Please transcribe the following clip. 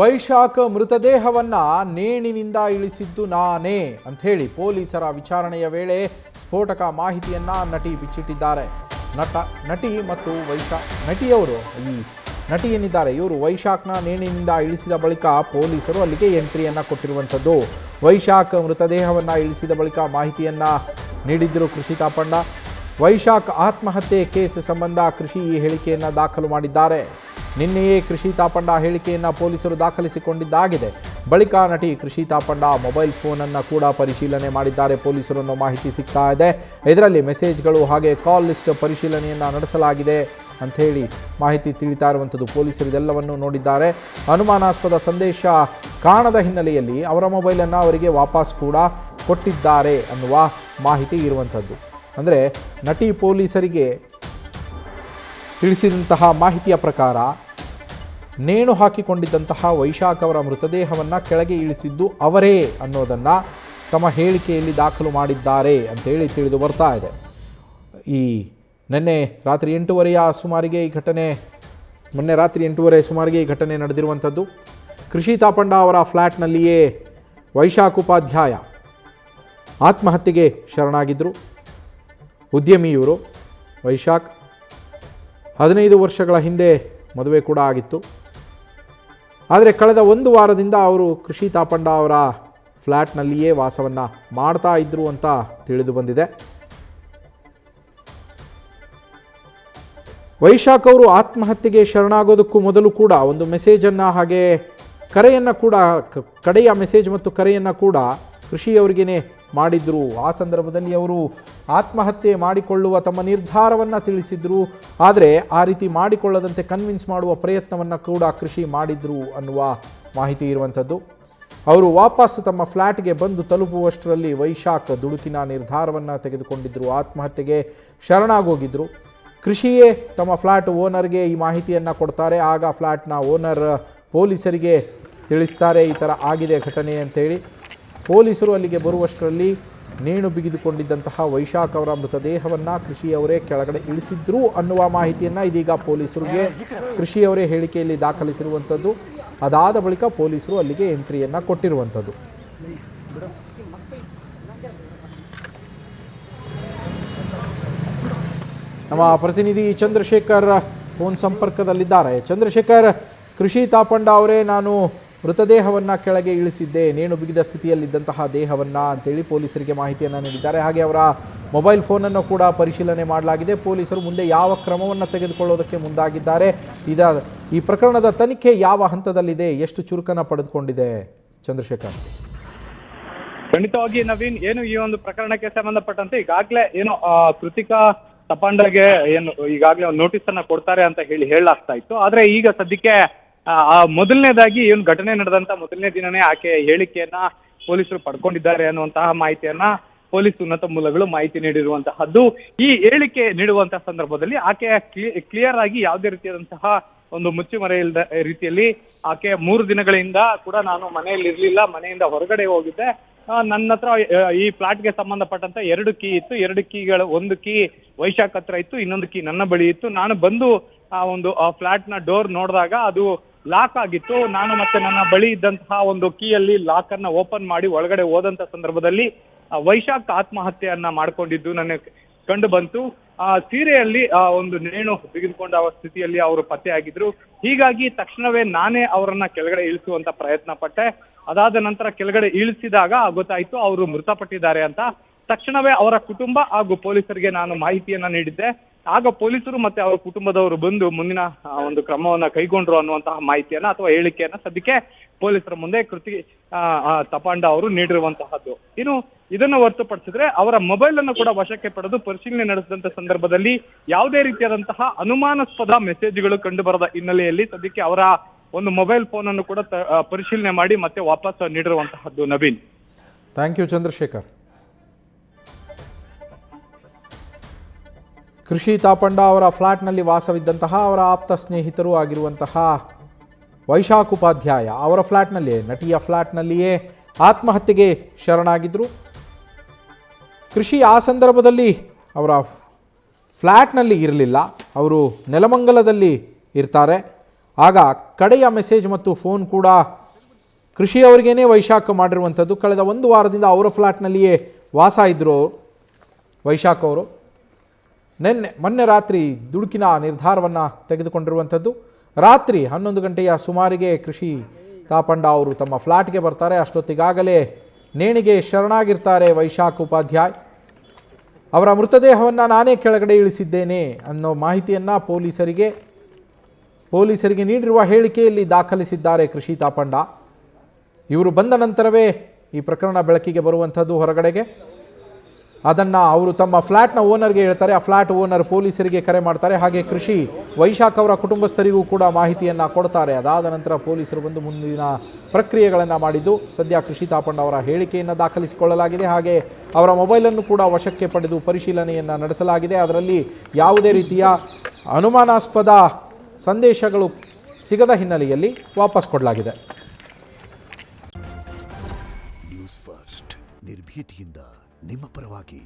ವೈಶಾಖ ಮೃತದೇಹವನ್ನ ನೇಣಿನಿಂದ ಇಳಿಸಿದ್ದು ನಾನೇ ಅಂತ ಹೇಳಿ ಪೊಲೀಸರ ವಿಚಾರಣೆಯ ವೇಳೆ ಸ್ಫೋಟಕ ಮಾಹಿತಿಯನ್ನ ನಟಿ ಬಿಚ್ಚಿಟ್ಟಿದ್ದಾರೆ. ನಟಿ ಮತ್ತು ನಟಿಯವರು ಈ ನಟಿ ಏನಿದ್ದಾರೆ ಇವರು ವೈಶಾಖ್ನ ನೇಣಿನಿಂದ ಇಳಿಸಿದ ಬಳಿಕ ಪೊಲೀಸರು ಅಲ್ಲಿಗೆ ಎಂಟ್ರಿಯನ್ನ ಕೊಟ್ಟಿರುವಂಥದ್ದು. ವೈಶಾಖ್ ಮೃತದೇಹವನ್ನ ಇಳಿಸಿದ ಬಳಿಕ ಮಾಹಿತಿಯನ್ನ ನೀಡಿದ್ದರು ಕೃಷಿ ತಾಪಣ್ಣ. ವೈಶಾಖ್ ಆತ್ಮಹತ್ಯೆ ಕೇಸ್ ಸಂಬಂಧ ಕೃಷಿ ಈ ಹೇಳಿಕೆಯನ್ನು ದಾಖಲು ಮಾಡಿದ್ದಾರೆ. ನಿನ್ನೆಯೇ ಕೃಷಿ ತಾಪಣ್ಣ ಹೇಳಿಕೆಯನ್ನು ಪೊಲೀಸರು ದಾಖಲಿಸಿಕೊಂಡಿದ್ದಾಗಿದೆ. ಬಳಿಕ ನಟಿ ಕೃಷಿ ತಾಪಣ್ಣ ಮೊಬೈಲ್ ಫೋನನ್ನು ಕೂಡ ಪರಿಶೀಲನೆ ಮಾಡಿದ್ದಾರೆ. ಪೊಲೀಸರನ್ನು ಮಾಹಿತಿ ಸಿಗ್ತಾ ಇದೆ. ಇದರಲ್ಲಿ ಮೆಸೇಜ್ಗಳು ಹಾಗೆ ಕಾಲ್ ಲಿಸ್ಟ್ ಪರಿಶೀಲನೆಯನ್ನು ನಡೆಸಲಾಗಿದೆ ಅಂಥೇಳಿ ಮಾಹಿತಿ ತಿಳಿತಾ ಇರುವಂಥದ್ದು. ಪೊಲೀಸರು ಇದೆಲ್ಲವನ್ನು ನೋಡಿದ್ದಾರೆ. ಅನುಮಾನಾಸ್ಪದ ಸಂದೇಶ ಕಾಣದ ಹಿನ್ನೆಲೆಯಲ್ಲಿ ಅವರ ಮೊಬೈಲನ್ನು ಅವರಿಗೆ ವಾಪಸ್ ಕೂಡ ಕೊಟ್ಟಿದ್ದಾರೆ ಅನ್ನುವ ಮಾಹಿತಿ ಇರುವಂಥದ್ದು. ಅಂದರೆ ನಟಿ ಪೊಲೀಸರಿಗೆ ತಿಳಿಸಿದಂತಹ ಮಾಹಿತಿಯ ಪ್ರಕಾರ ನೇಣು ಹಾಕಿಕೊಂಡಿದ್ದಂತಹ ವೈಶಾಖ್ ಅವರ ಮೃತದೇಹವನ್ನು ಕೆಳಗೆ ಇಳಿಸಿದ್ದು ಅವರೇ ಅನ್ನೋದನ್ನು ತಮ್ಮ ಹೇಳಿಕೆಯಲ್ಲಿ ದಾಖಲು ಮಾಡಿದ್ದಾರೆ ಅಂತೇಳಿ ತಿಳಿದು ಬರ್ತಾ ಇದೆ. ಮೊನ್ನೆ ರಾತ್ರಿ 8:30 ಸುಮಾರಿಗೆ ಈ ಘಟನೆ ನಡೆದಿರುವಂಥದ್ದು. ಕೃಷಿ ತಾಪಣ್ಣ ಅವರ ಫ್ಲ್ಯಾಟ್ನಲ್ಲಿಯೇ ವೈಶಾಖ್ ಉಪಾಧ್ಯಾಯ ಆತ್ಮಹತ್ಯೆಗೆ ಶರಣಾಗಿದ್ದರು. ಉದ್ಯಮಿಯವರು ವೈಶಾಖ್ 15 ವರ್ಷಗಳ ಹಿಂದೆ ಮದುವೆ ಕೂಡ ಆಗಿತ್ತು. ಆದರೆ ಕಳೆದ 1 ವಾರದಿಂದ ಅವರು ಕೃಷಿ ತಾಪಣ್ಣ ಅವರ ಫ್ಲ್ಯಾಟ್ನಲ್ಲಿಯೇ ವಾಸವನ್ನು ಮಾಡ್ತಾ ಇದ್ದರು ಅಂತ ತಿಳಿದು ಬಂದಿದೆ. ವೈಶಾಖ್ ಅವರು ಆತ್ಮಹತ್ಯೆಗೆ ಶರಣಾಗೋದಕ್ಕೂ ಮೊದಲು ಕೂಡ ಒಂದು ಮೆಸೇಜನ್ನು ಹಾಗೆ ಕರೆಯನ್ನು ಕೂಡ ಕಡೆಯ ಮೆಸೇಜ್ ಮತ್ತು ಕರೆಯನ್ನು ಕೂಡ ಕೃಷಿಯವರಿಗೇ ಮಾಡಿದ್ರು. ಆ ಸಂದರ್ಭದಲ್ಲಿ ಅವರು ಆತ್ಮಹತ್ಯೆ ಮಾಡಿಕೊಳ್ಳುವ ತಮ್ಮ ನಿರ್ಧಾರವನ್ನು ತಿಳಿಸಿದ್ರು. ಆದರೆ ಆ ರೀತಿ ಮಾಡಿಕೊಳ್ಳದಂತೆ ಕನ್ವಿನ್ಸ್ ಮಾಡುವ ಪ್ರಯತ್ನವನ್ನು ಕೂಡ ಕೃಷಿ ಮಾಡಿದ್ರು ಅನ್ನುವ ಮಾಹಿತಿ ಇರುವಂಥದ್ದು. ಅವರು ವಾಪಸ್ ತಮ್ಮ ಫ್ಲ್ಯಾಟ್ಗೆ ಬಂದು ತಲುಪುವಷ್ಟರಲ್ಲಿ ವೈಶಾಖ್ ದುಡುಕಿನ ನಿರ್ಧಾರವನ್ನು ತೆಗೆದುಕೊಂಡಿದ್ದರು. ಆತ್ಮಹತ್ಯೆಗೆ ಶರಣಾಗೋಗಿದ್ದರು. ಕೃಷಿಯೇ ತಮ್ಮ ಫ್ಲ್ಯಾಟ್ ಓನರ್ಗೆ ಈ ಮಾಹಿತಿಯನ್ನು ಕೊಡ್ತಾರೆ. ಆಗ ಫ್ಲ್ಯಾಟ್ನ ಓನರ್ ಪೊಲೀಸರಿಗೆ ತಿಳಿಸ್ತಾರೆ ಈ ಥರ ಆಗಿದೆ ಘಟನೆ ಅಂತೇಳಿ. ಪೊಲೀಸರು ಅಲ್ಲಿಗೆ ಬರುವಷ್ಟರಲ್ಲಿ ನೇಣು ಬಿಗಿದುಕೊಂಡಿದ್ದಂತಹ ವೈಶಾಖ್ ಅವರ ಮೃತದೇಹವನ್ನು ಕೃಷಿಯವರೇ ಕೆಳಗಡೆ ಇಳಿಸಿದ್ರು ಅನ್ನುವ ಮಾಹಿತಿಯನ್ನು ಇದೀಗ ಪೊಲೀಸರಿಗೆ ಕೃಷಿಯವರೇ ಹೇಳಿಕೆಯಲ್ಲಿ ದಾಖಲಿಸಿರುವಂಥದ್ದು. ಅದಾದ ಬಳಿಕ ಪೊಲೀಸರು ಅಲ್ಲಿಗೆ ಎಂಟ್ರಿಯನ್ನು ಕೊಟ್ಟಿರುವಂಥದ್ದು. ನಮ್ಮ ಪ್ರತಿನಿಧಿ ಚಂದ್ರಶೇಖರ್ ಫೋನ್ ಸಂಪರ್ಕದಲ್ಲಿದ್ದಾರೆ. ಚಂದ್ರಶೇಖರ್, ಕೃಷಿ ತಾಪಣ್ಣ ಅವರೇ ನಾನು ಮೃತದೇಹವನ್ನು ಕೆಳಗೆ ಇಳಿಸಿದ್ದೆ, ನೇಣು ಬಿಗಿದ ಸ್ಥಿತಿಯಲ್ಲಿದ್ದಂತಹ ದೇಹವನ್ನು ಅಂತೇಳಿ ಪೊಲೀಸರಿಗೆ ಮಾಹಿತಿಯನ್ನು ನೀಡಿದ್ದಾರೆ. ಹಾಗೆ ಅವರ ಮೊಬೈಲ್ ಫೋನನ್ನು ಕೂಡ ಪರಿಶೀಲನೆ ಮಾಡಲಾಗಿದೆ. ಪೊಲೀಸರು ಮುಂದೆ ಯಾವ ಕ್ರಮವನ್ನು ತೆಗೆದುಕೊಳ್ಳೋದಕ್ಕೆ ಮುಂದಾಗಿದ್ದಾರೆ, ಈ ಪ್ರಕರಣದ ತನಿಖೆ ಯಾವ ಹಂತದಲ್ಲಿದೆ, ಎಷ್ಟು ಚುರುಕನ್ನು ಪಡೆದುಕೊಂಡಿದೆ ಚಂದ್ರಶೇಖರ್? ಖಂಡಿತವಾಗಿ ನವೀನ್, ಈ ಒಂದು ಪ್ರಕರಣಕ್ಕೆ ಸಂಬಂಧಪಟ್ಟಂತೆ ಈಗಾಗಲೇ ಕೃತಿಕಾ ತಪಾಂಡಗೆ ಈಗಾಗಲೇ ಒಂದು ನೋಟಿಸ್ ಅನ್ನ ಕೊಡ್ತಾರೆ ಅಂತ ಹೇಳಲಾಗ್ತಾ ಇತ್ತು. ಆದ್ರೆ ಈಗ ಸದ್ಯಕ್ಕೆ ಮೊದಲನೇದಾಗಿ ಘಟನೆ ನಡೆದಂತ ಮೊದಲನೇ ದಿನನೇ ಆಕೆ ಹೇಳಿಕೆಯನ್ನ ಪೊಲೀಸರು ಪಡ್ಕೊಂಡಿದ್ದಾರೆ ಅನ್ನುವಂತಹ ಮಾಹಿತಿಯನ್ನ ಪೊಲೀಸ್ ಉನ್ನತ ಮೂಲಗಳು ಮಾಹಿತಿ ನೀಡಿರುವಂತಹದ್ದು. ಈ ಹೇಳಿಕೆ ನೀಡುವಂತಹ ಸಂದರ್ಭದಲ್ಲಿ ಆಕೆ ಕ್ಲಿಯರ್ ಆಗಿ ಯಾವುದೇ ರೀತಿಯಾದಂತಹ ಒಂದು ಮುಚ್ಚುಮರೆ ಇಲ್ಲದ ರೀತಿಯಲ್ಲಿ ಆಕೆ 3 ದಿನಗಳಿಂದ ಕೂಡ ನಾನು ಮನೆಯಲ್ಲಿ ಇರ್ಲಿಲ್ಲ, ಮನೆಯಿಂದ ಹೊರಗಡೆ ಹೋಗಿದ್ದೆ, ನನ್ನ ಹತ್ರ ಈ ಫ್ಲಾಟ್ಗೆ ಸಂಬಂಧಪಟ್ಟಂತ 2 ಕೀ ಇತ್ತು. 2 ಕೀಗಳು, ಒಂದು ಕೀ ವೈಶಾಖ್ ಹತ್ರ ಇತ್ತು, ಇನ್ನೊಂದು ಕೀ ನನ್ನ ಬಳಿ ಇತ್ತು. ನಾನು ಬಂದು ಆ ಫ್ಲಾಟ್ ನ ಡೋರ್ ನೋಡಿದಾಗ ಅದು ಲಾಕ್ ಆಗಿತ್ತು. ನಾನು ಮತ್ತೆ ನನ್ನ ಬಳಿ ಇದ್ದಂತಹ ಒಂದು ಕೀಯಲ್ಲಿ ಲಾಕ್ ಅನ್ನ ಓಪನ್ ಮಾಡಿ ಒಳಗಡೆ ಹೋದಂತ ಸಂದರ್ಭದಲ್ಲಿ ವೈಶಾಖ್ ಆತ್ಮಹತ್ಯೆಯನ್ನ ಮಾಡ್ಕೊಂಡಿದ್ದು ನನಗೆ ಕಂಡು ಬಂತು. ಸೀರೆಯಲ್ಲಿ ಒಂದು ನೇಣು ಬಿಗಿದುಕೊಂಡ ಸ್ಥಿತಿಯಲ್ಲಿ ಅವರು ಪತ್ತೆಯಾಗಿದ್ರು. ಹೀಗಾಗಿ ತಕ್ಷಣವೇ ನಾನೇ ಅವರನ್ನ ಕೆಳಗಡೆ ಇಳಿಸುವಂತ ಪ್ರಯತ್ನ ಪಟ್ಟೆ. ಅದಾದ ನಂತರ ಕೆಳಗಡೆ ಇಳಿಸಿದಾಗ ಗೊತ್ತಾಯ್ತು ಅವರು ಮೃತಪಟ್ಟಿದ್ದಾರೆ ಅಂತ. ತಕ್ಷಣವೇ ಅವರ ಕುಟುಂಬ ಹಾಗೂ ಪೊಲೀಸರಿಗೆ ನಾನು ಮಾಹಿತಿಯನ್ನ ನೀಡಿದ್ದೆ. ಆಗ ಪೊಲೀಸರು ಮತ್ತೆ ಅವರ ಕುಟುಂಬದವರು ಬಂದು ಮುಂದಿನ ಒಂದು ಕ್ರಮವನ್ನ ಕೈಗೊಂಡ್ರು ಅನ್ನುವಂತಹ ಮಾಹಿತಿಯನ್ನ ಅಥವಾ ಹೇಳಿಕೆಯನ್ನ ಸದ್ಯಕ್ಕೆ ಪೊಲೀಸರ ಮುಂದೆ ಕೃತಿ ತಪಾಂಡ ಅವರು ನೀಡಿರುವಂತಹದ್ದು. ಇನ್ನು ಇದನ್ನು ಹೊರತುಪಡಿಸಿದ್ರೆ ಅವರ ಮೊಬೈಲ್ ಅನ್ನು ಕೂಡ ವಶಕ್ಕೆ ಪಡೆದು ಪರಿಶೀಲನೆ ನಡೆಸಿದಂತ ಸಂದರ್ಭದಲ್ಲಿ ಯಾವುದೇ ರೀತಿಯಾದಂತಹ ಅನುಮಾನಾಸ್ಪದ ಮೆಸೇಜ್ಗಳು ಕಂಡು ಬರದ ಹಿನ್ನೆಲೆಯಲ್ಲಿ ಸದ್ಯಕ್ಕೆ ಅವರ ಒಂದು ಮೊಬೈಲ್ ಫೋನ್ ಅನ್ನು ಕೂಡ ಪರಿಶೀಲನೆ ಮಾಡಿ ಮತ್ತೆ ವಾಪಸ್ ನೀಡಿರುವಂತಹದ್ದು. Naveen, thank you Chandrashekhar. ಕೃಷಿ ತಾಪಣ್ಣ ಅವರ ಫ್ಲ್ಯಾಟ್ನಲ್ಲಿ ವಾಸವಿದ್ದಂತಹ ಅವರ ಆಪ್ತ ಸ್ನೇಹಿತರು ಆಗಿರುವಂತಹ ವೈಶಾಖ್ ಉಪಾಧ್ಯಾಯ ಅವರ ಫ್ಲ್ಯಾಟ್ನಲ್ಲಿಯೇ, ನಟಿಯ ಫ್ಲ್ಯಾಟ್ನಲ್ಲಿಯೇ ಆತ್ಮಹತ್ಯೆಗೆ ಶರಣಾಗಿದ್ದರು. ಕೃಷಿ ಆ ಸಂದರ್ಭದಲ್ಲಿ ಅವರ ಫ್ಲ್ಯಾಟ್ನಲ್ಲಿ ಇರಲಿಲ್ಲ, ಅವರು ನೆಲಮಂಗಲದಲ್ಲಿ ಇರ್ತಾರೆ. ಆಗ ಕಡೆಯ ಮೆಸೇಜ್ ಮತ್ತು ಫೋನ್ ಕೂಡ ಕೃಷಿ ಅವರಿಗೇನೆ ವೈಶಾಖ್ ಮಾಡಿರುವಂಥದ್ದು. ಕಳೆದ 1 ವಾರದಿಂದ ಅವರ ಫ್ಲ್ಯಾಟ್ನಲ್ಲಿಯೇ ವಾಸ ಇದ್ದರು ವೈಶಾಖ್ ಅವರು. ಮೊನ್ನೆ ರಾತ್ರಿ ದುಡುಕಿನ ನಿರ್ಧಾರವನ್ನು ತೆಗೆದುಕೊಂಡಿರುವಂಥದ್ದು. ರಾತ್ರಿ 11 ಗಂಟೆಯ ಸುಮಾರಿಗೆ ಕೃಷಿ ತಾಪಂಡ ಅವರು ತಮ್ಮ ಫ್ಲ್ಯಾಟ್ಗೆ ಬರ್ತಾರೆ. ಅಷ್ಟೊತ್ತಿಗಾಗಲೇ ನೇಣಿಗೆ ಶರಣಾಗಿರ್ತಾರೆ ವೈಶಾಖ್ ಉಪಾಧ್ಯಾಯ್. ಅವರ ಮೃತದೇಹವನ್ನು ನಾನೇ ಕೆಳಗಡೆ ಇಳಿಸಿದ್ದೇನೆ ಅನ್ನೋ ಮಾಹಿತಿಯನ್ನು ಪೊಲೀಸರಿಗೆ ನೀಡಿರುವ ಹೇಳಿಕೆಯಲ್ಲಿ ದಾಖಲಿಸಿದ್ದಾರೆ ಕೃಷಿ ತಾಪಂಡ. ಇವರು ಬಂದ ನಂತರವೇ ಈ ಪ್ರಕರಣ ಬೆಳಕಿಗೆ ಬರುವಂಥದ್ದು ಹೊರಗಡೆಗೆ. ಅದನ್ನು ಅವರು ತಮ್ಮ ಫ್ಲ್ಯಾಟ್ನ ಓನರ್ಗೆ ಹೇಳ್ತಾರೆ. ಆ ಫ್ಲ್ಯಾಟ್ ಓನರ್ ಪೊಲೀಸರಿಗೆ ಕರೆ ಮಾಡ್ತಾರೆ. ಹಾಗೆ ಕೃಷಿ ವೈಶಾಖ್ ಅವರ ಕುಟುಂಬಸ್ಥರಿಗೂ ಕೂಡ ಮಾಹಿತಿಯನ್ನು ಕೊಡ್ತಾರೆ. ಅದಾದ ನಂತರ ಪೊಲೀಸರು ಬಂದು ಮುಂದಿನ ಪ್ರಕ್ರಿಯೆಗಳನ್ನು ಮಾಡಿದ್ದು. ಸದ್ಯ ಕೃಷಿ ತಾಪಂಡ ಅವರ ಹೇಳಿಕೆಯನ್ನು ದಾಖಲಿಸಿಕೊಳ್ಳಲಾಗಿದೆ. ಹಾಗೆ ಅವರ ಮೊಬೈಲನ್ನು ಕೂಡ ವಶಕ್ಕೆ ಪಡೆದು ಪರಿಶೀಲನೆಯನ್ನು ನಡೆಸಲಾಗಿದೆ. ಅದರಲ್ಲಿ ಯಾವುದೇ ರೀತಿಯ ಅನುಮಾನಾಸ್ಪದ ಸಂದೇಶಗಳು ಸಿಗದ ಹಿನ್ನೆಲೆಯಲ್ಲಿ ವಾಪಸ್ ಕೊಡಲಾಗಿದೆ. ನ್ಯೂಸ್ ಫಸ್ಟ್ ನಿರ್ಭೀತಿಯಿಂದ ನಿಮ್ಮ ಪರವಾಗಿ.